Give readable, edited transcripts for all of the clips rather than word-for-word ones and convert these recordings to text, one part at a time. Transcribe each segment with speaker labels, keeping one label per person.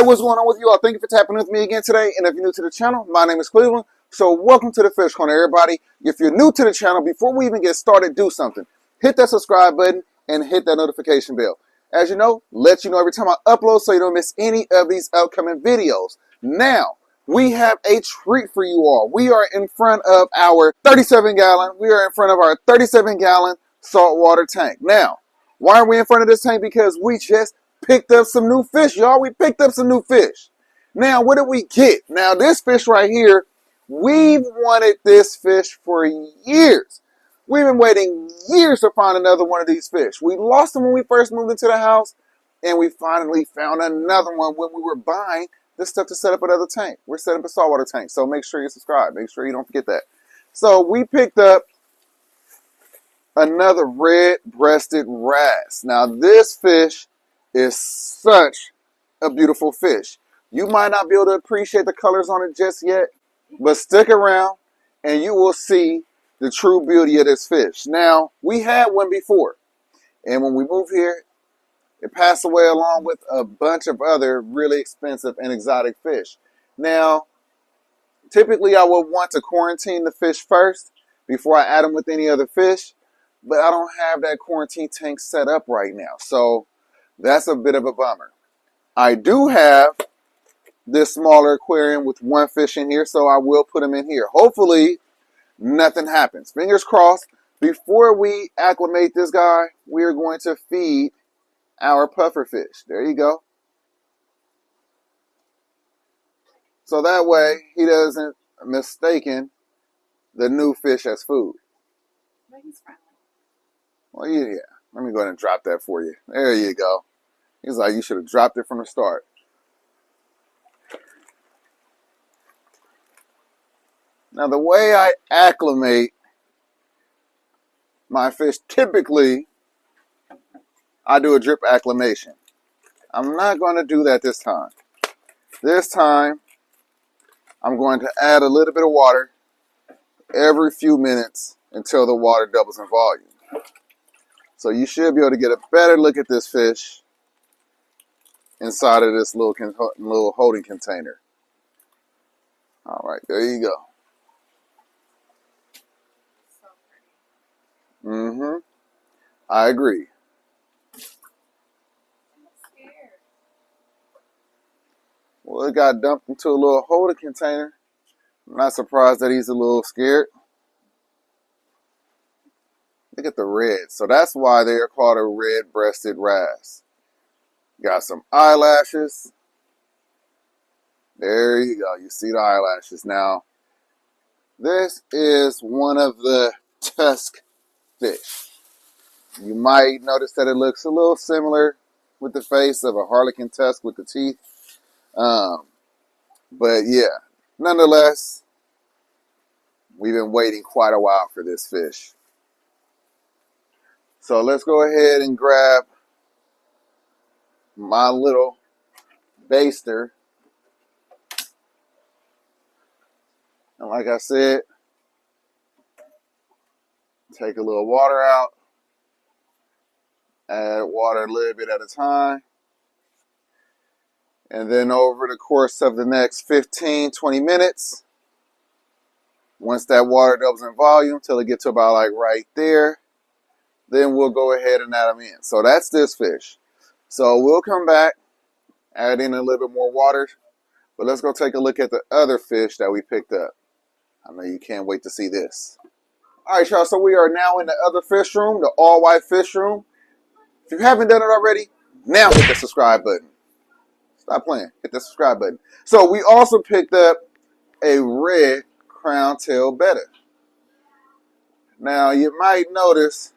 Speaker 1: Alright, what's going on with you all? Thank you for tapping with me again today. And if you're new to the channel, my name is Cleveland. So welcome to the Fish Corner, everybody. If you're new to the channel, before we even get started, do something. Hit that subscribe button and hit that notification bell. As you know, let you know every time I upload so you don't miss any of these upcoming videos. Now, we have a treat for you all. We are in front of our 37-gallon saltwater tank. Now, why are we in front of this tank? Because we just picked up some new fish, y'all. We picked up some new fish. Now, what did we get? Now, this fish right here, we've wanted this fish for years. We've been waiting years to find another one of these fish. We lost them when we first moved into the house, and we finally found another one when we were buying this stuff to set up another tank. We're setting up a saltwater tank, so make sure you subscribe. Make sure you don't forget that. So we picked up another red-breasted wrasse. Now, this fish is such a beautiful fish. You might not be able to appreciate the colors on it just yet, but stick around and you will see the true beauty of this fish. Now, we had one before, and when we moved here, it passed away along with a bunch of other really expensive and exotic fish. Now, typically I would want to quarantine the fish first before I add them with any other fish, but I don't have that quarantine tank set up right now, so that's a bit of a bummer. I do have this smaller aquarium with one fish in here, so I will put him in here. Hopefully, nothing happens. Fingers crossed. Before we acclimate this guy, we are going to feed our puffer fish. There you go. So that way, he doesn't mistaken the new fish as food.
Speaker 2: But he's friendly.
Speaker 1: Well, yeah. Let me go ahead and drop that for you. There you go. He's like, you should have dropped it from the start. Now, the way I acclimate my fish, typically, I do a drip acclimation. I'm not going to do that this time. This time, I'm going to add a little bit of water every few minutes until the water doubles in volume. So you should be able to get a better look at this fish inside of this little holding container. All right, there you go.
Speaker 2: So pretty.
Speaker 1: Mm-hmm. I agree.
Speaker 2: I'm scared.
Speaker 1: Well, it got dumped into a little holding container. I'm not surprised that he's a little scared. Look at the red. So that's why they are called a red-breasted wrasse. Got some eyelashes. There you go. You see the eyelashes. Now, this is one of the tusk fish. You might notice that it looks a little similar with the face of a harlequin tusk with the teeth. But yeah, nonetheless, we've been waiting quite a while for this fish. So let's go ahead and grab my little baster. And like I said, take a little water out. Add water a little bit at a time. And then over the course of the next 15-20 minutes, once that water doubles in volume till it gets to about like right there, then we'll go ahead and add them in. So that's this fish. So we'll come back, add in a little bit more water, but let's go take a look at the other fish that we picked up. I know you can't wait to see this. All right, y'all, so we are now in the other fish room, the all-white fish room. If you haven't done it already, now hit the subscribe button. Stop playing. Hit the subscribe button. So we also picked up a red crown tail betta. Now, you might notice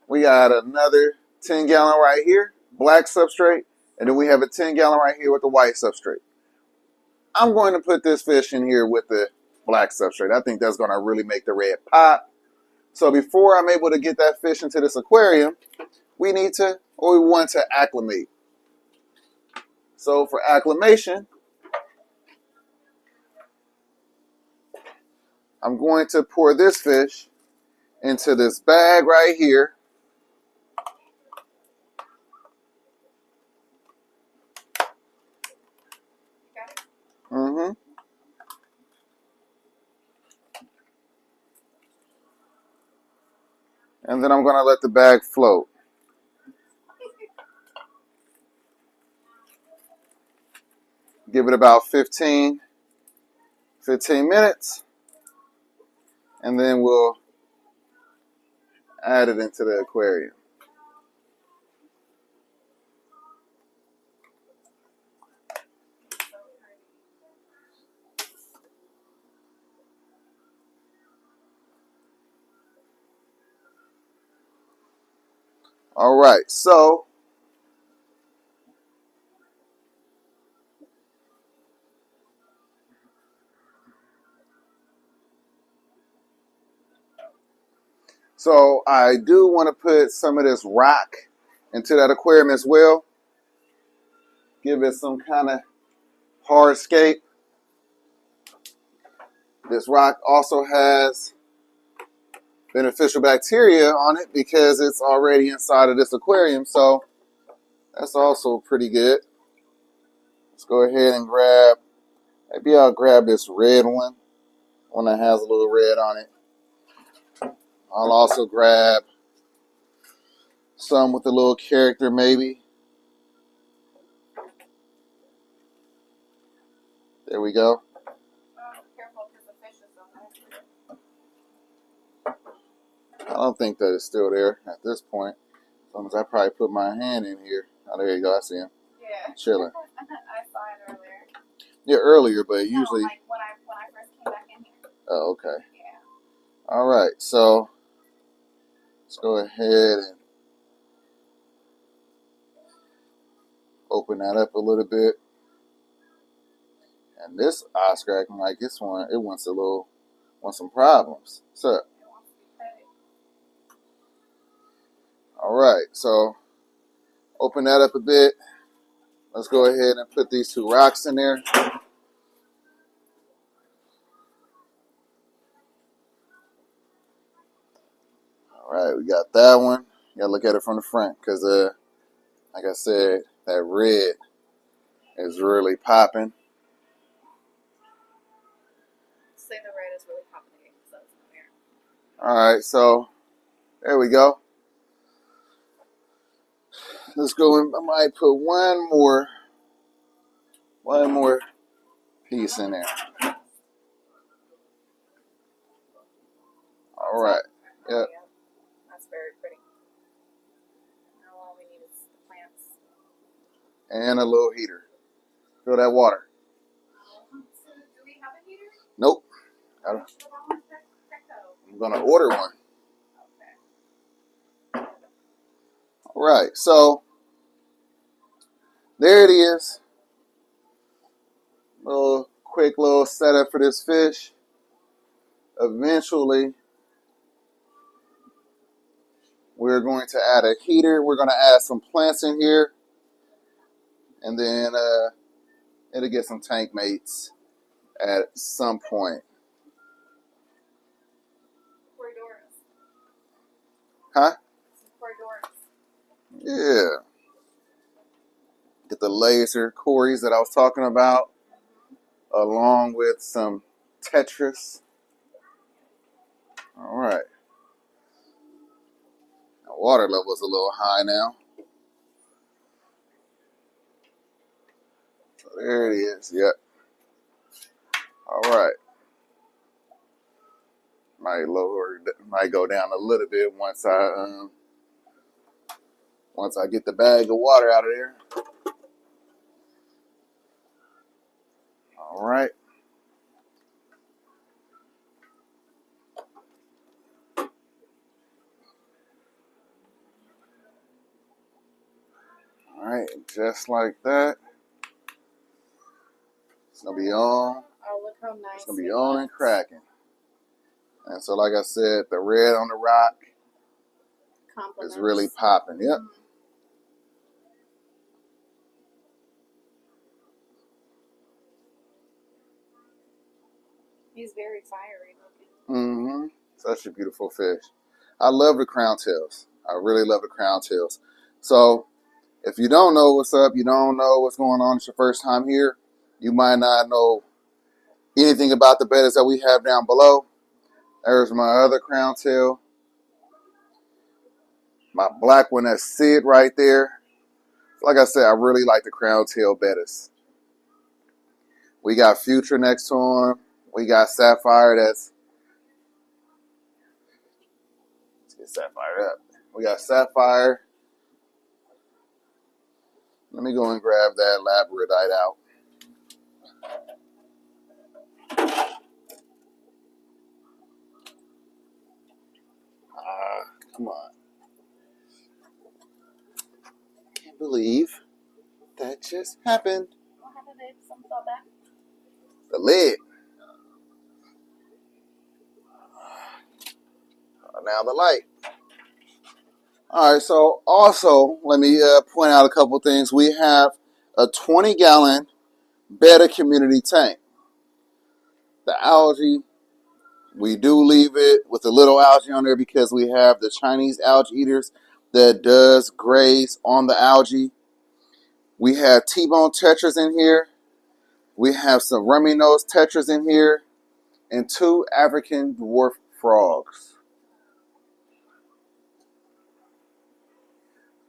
Speaker 1: we got another 10-gallon right here, black substrate, and then we have a 10-gallon right here with the white substrate. I'm going to put this fish in here with the black substrate. I think that's going to really make the red pop. So before I'm able to get that fish into this aquarium, we want to acclimate. So for acclimation, I'm going to pour this fish into this bag right here. And then I'm going to let the bag float. Give it about 15 minutes. And then we'll add it into the aquarium. All right, so I do want to put some of this rock into that aquarium as well. Give it some kind of hardscape. This rock also has beneficial bacteria on it because it's already inside of this aquarium, so that's also pretty good. Let's go ahead and maybe I'll grab this red one that has a little red on it. I'll also grab some with a little character maybe. There we go.
Speaker 2: Careful because the fish is on there.
Speaker 1: I don't think that it's still there at this point. As long as I probably put my hand in here. Oh, there you go. I see him.
Speaker 2: Yeah.
Speaker 1: Chilling.
Speaker 2: I saw it earlier.
Speaker 1: Yeah, earlier, but usually.
Speaker 2: No, like when I first came back in here.
Speaker 1: Oh, okay.
Speaker 2: Yeah.
Speaker 1: All right. So let's go ahead and open that up a little bit. And this Oscar acting like this one, it wants some problems. What's up?
Speaker 2: It wants to be petted.
Speaker 1: All right. So open that up a bit. Let's go ahead and put these two rocks in there. All right, we got that one. You gotta look at it from the front because, like I said, that red is really popping.
Speaker 2: Say the red is really popping again, so it's in there.
Speaker 1: All right, so there we go. Let's go in. I might put one more piece in there. All right. Yep.
Speaker 2: That's very pretty. Now all we need is the plants.
Speaker 1: And a little heater. Fill that water.
Speaker 2: So do we have a heater?
Speaker 1: Nope. I'm gonna order one.
Speaker 2: Okay.
Speaker 1: All right. So there it is. Quick little setup for this fish. Eventually, we're going to add a heater. We're going to add some plants in here. And then it'll get some tank mates at some point.
Speaker 2: Corridors.
Speaker 1: Huh?
Speaker 2: Corridors.
Speaker 1: Yeah. Get the laser cories that I was talking about, along with some Tetris. All right. The water level is a little high now. So there it is. Yep. All right. Might go down a little bit once I get the bag of water out of there. All right. All right, just like that. It's gonna be on.
Speaker 2: Oh, look how nice.
Speaker 1: It's gonna be on and cracking. And so, like I said, the red on the rock is really popping. Yep.
Speaker 2: Mm-hmm. He's very fiery looking.
Speaker 1: Mm-hmm. Such a beautiful fish. I love the crown tails. I really love the crown tails. So, if you don't know what's up, you don't know what's going on, it's your first time here, you might not know anything about the bettas that we have down below. There's my other crown tail. My black one, that's Sid right there. Like I said, I really like the crown tail bettas. We got Future next to him. We got Sapphire. Let's get Sapphire up. We got Sapphire. Let me go and grab that labradorite out. Come on. Can't believe that just happened.
Speaker 2: What happened, babe? Something fell back?
Speaker 1: The lid. Now the light. All right, so also, let me point out a couple things. We have a 20-gallon Betta community tank. The algae, we do leave it with a little algae on there because we have the Chinese algae eaters that does graze on the algae. We have T-bone tetras in here. We have some rummy nose tetras in here. And 2 African dwarf frogs.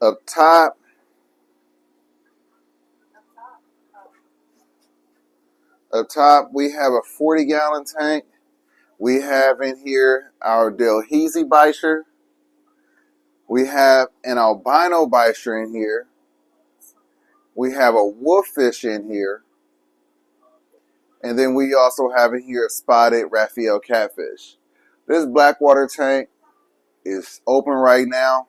Speaker 1: Up top, we have a 40-gallon tank. We have in here our Delhaize bicher. We have an albino bicher in here. We have a wolffish in here. And then we also have in here a spotted Raphael catfish. This blackwater tank is open right now.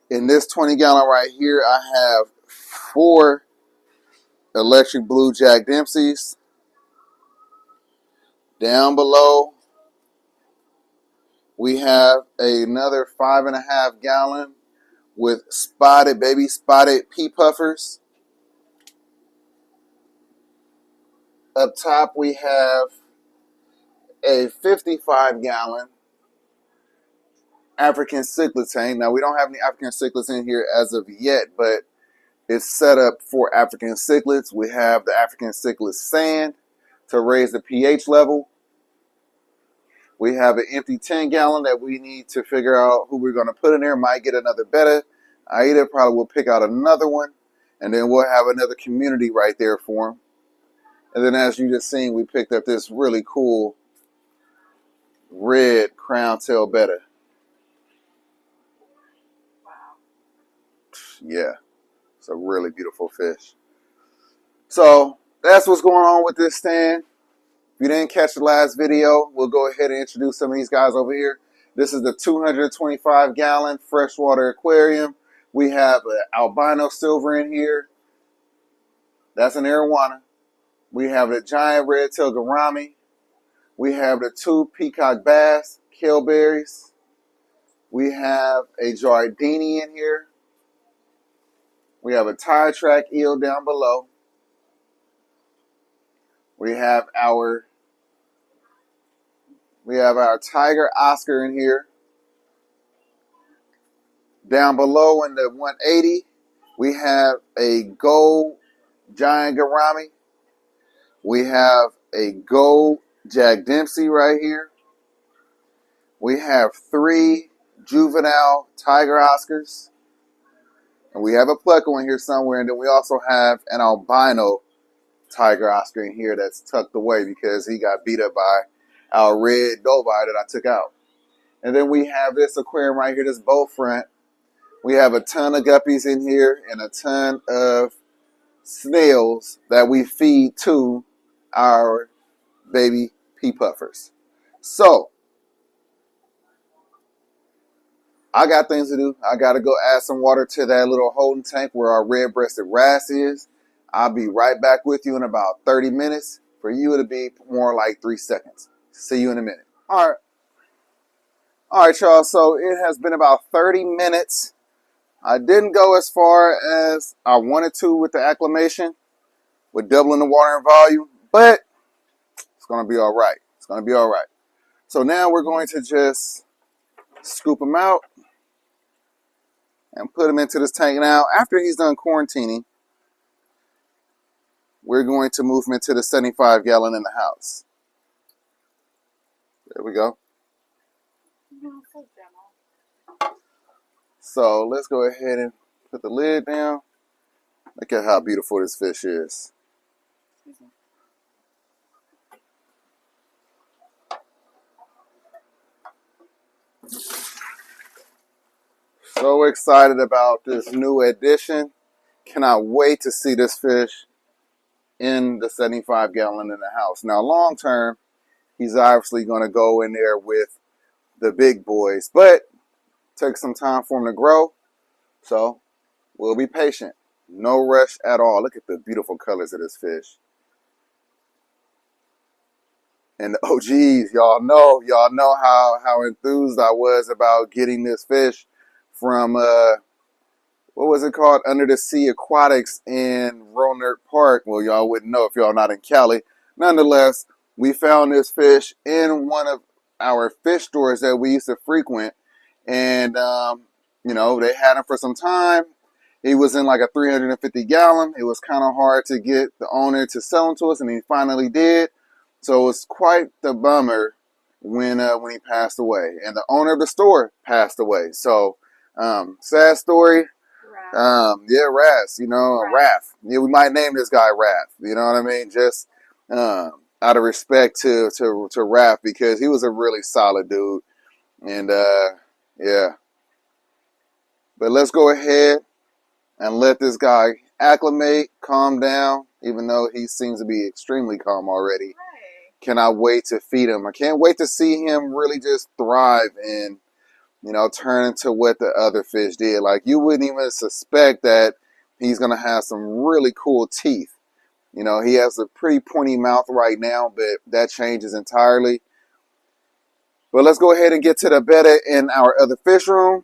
Speaker 1: In this 20-gallon right here, I have 4 electric blue Jack Dempseys. Down below, we have another 5.5 gallon with baby spotted pea puffers. Up top, we have a 55-gallon African cichlid tank. Now, we don't have any African cichlids in here as of yet, but it's set up for African cichlids. We have the African cichlid sand to raise the pH level. We have an empty 10-gallon that we need to figure out who we're going to put in there. Might get another betta. Aida probably will pick out another one. And then we'll have another community right there for him. And then as you just seen, we picked up this really cool red crown tail betta.
Speaker 2: Wow.
Speaker 1: Yeah, it's a really beautiful fish. So that's what's going on with this stand. If you didn't catch the last video, we'll go ahead and introduce some of these guys over here. This is the 225-gallon freshwater aquarium. We have an albino silver in here. That's an arowana. We have the giant red-tailed gourami. We have the 2 peacock bass, kaleberries. We have a giardini in here. We have a tire track eel down below. We have our tiger Oscar in here. Down below in the 180, we have a gold giant gourami. We have a gold Jack Dempsey right here. We have 3 juvenile tiger Oscars. And we have a pleco in here somewhere. And then we also have an albino tiger Oscar in here that's tucked away because he got beat up by our red dovi that I took out. And then we have this aquarium right here, this bow front. We have a ton of guppies in here and a ton of snails that we feed to our baby pea puffers. So, I got things to do. I got to go add some water to that little holding tank where our red-breasted wrasse is. I'll be right back with you in about 30 minutes. For you, it'll be more like 3 seconds. See you in a minute. All right, y'all. So, it has been about 30 minutes. I didn't go as far as I wanted to with the acclimation, with doubling the water in volume, but it's going to be all right. It's going to be all right. So now we're going to just scoop him out and put him into this tank. Now, after he's done quarantining, we're going to move him into the 75-gallon in the house. There we go. So let's go ahead and put the lid down. Look at how beautiful this fish is. So excited about this new addition. Cannot wait to see this fish in the 75-gallon in the house. Now, long term, he's obviously going to go in there with the big boys, but take some time for him to grow. So we'll be patient. No rush at all. Look at the beautiful colors of this fish. And the OGs, y'all know how enthused I was about getting this fish from what was it called? Under the Sea Aquatics in Roanoke Park. Well, y'all wouldn't know if y'all not in Cali. Nonetheless, we found this fish in one of our fish stores that we used to frequent. And, you know, they had him for some time. He was in like a 350-gallon. It was kind of hard to get the owner to sell him to us, and he finally did. So it was quite the bummer when he passed away. And the owner of the store passed away. So, sad story. Yeah, Ras, you know, Raph. Yeah, we might name this guy Raph. You know what I mean? Just out of respect to Raph, because he was a really solid dude. And yeah. But let's go ahead and let this guy acclimate, calm down, even though he seems to be extremely calm already.
Speaker 2: Right.
Speaker 1: Cannot wait to feed him. I can't wait to see him really just thrive and, you know, turn into what the other fish did. Like, you wouldn't even suspect that he's going to have some really cool teeth. You know, he has a pretty pointy mouth right now, but that changes entirely. But let's go ahead and get to the betta in our other fish room,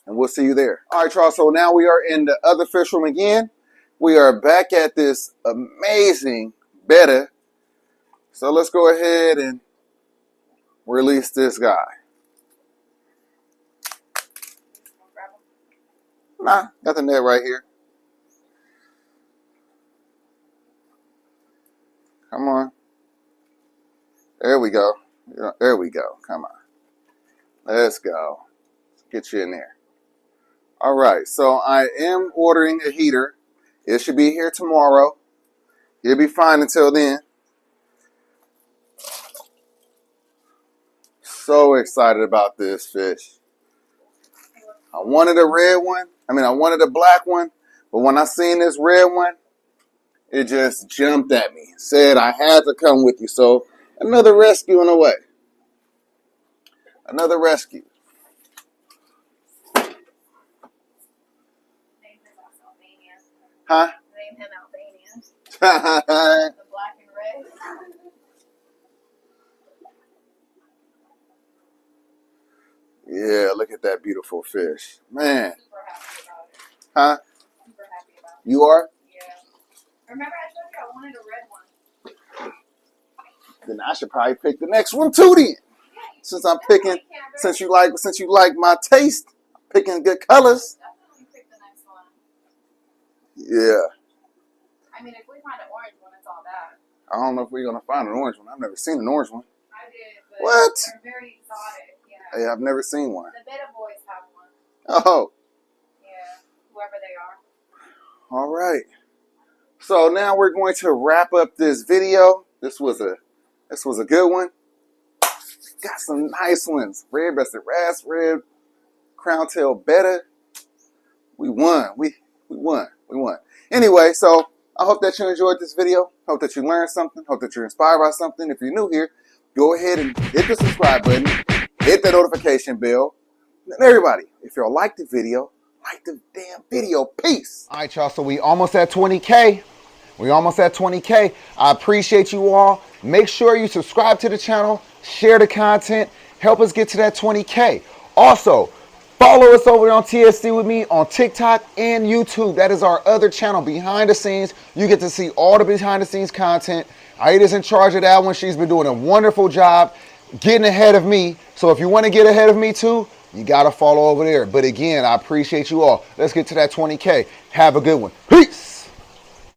Speaker 1: and we'll see you there. All right, y'all, so now we are in the other fish room again. We are back at this amazing betta. So let's go ahead and release this guy. Nah, got the net right here. Come on. There we go. There we go. Come on. Let's go. Let's get you in there. All right. So I am ordering a heater. It should be here tomorrow. You'll be fine until then. So excited about this fish. I wanted a red one. I wanted a black one. But when I seen this red one, it just jumped at me. Said I had to come with you. So another rescue in a way. Another rescue. Huh?
Speaker 2: Name him Albania. The black and red.
Speaker 1: Yeah, look at that beautiful fish. Man.
Speaker 2: Super happy about it.
Speaker 1: Huh?
Speaker 2: Super happy about it.
Speaker 1: You are?
Speaker 2: Yeah. Remember I told you I wanted a red one.
Speaker 1: Then I should probably pick the next one too then. Since I'm picking, since you like my taste, picking good colors.
Speaker 2: Definitely pick the next one.
Speaker 1: Yeah.
Speaker 2: I mean, if we find an orange one, it's all bad.
Speaker 1: I don't know if we're gonna find an orange one. I've never seen an orange one.
Speaker 2: I did, but
Speaker 1: What?
Speaker 2: they're very exotic. Yeah.
Speaker 1: Hey, I've never seen one.
Speaker 2: The betta boys have one.
Speaker 1: Oh.
Speaker 2: Yeah. Whoever they are.
Speaker 1: All right. So now we're going to wrap up this video. This was a good one. Got some nice ones. Red-breasted wrasse, red crown tail betta. We won. We won. Anyway, so I hope that you enjoyed this video. Hope that you learned something. Hope that you're inspired by something. If you're new here, go ahead and hit the subscribe button. Hit the notification bell. And everybody, if y'all like the video, like the damn video. Peace. All right, y'all. So we almost at 20K. I appreciate you all. Make sure you subscribe to the channel, share the content, help us get to that 20K. Also, follow us over on TFC with me on TikTok and YouTube. That is our other channel, behind the scenes. You get to see all the behind the scenes content. Aida's in charge of that one. She's been doing a wonderful job getting ahead of me. So if you want to get ahead of me too, you got to follow over there. But again, I appreciate you all. Let's get to that 20K. Have a good one. Peace.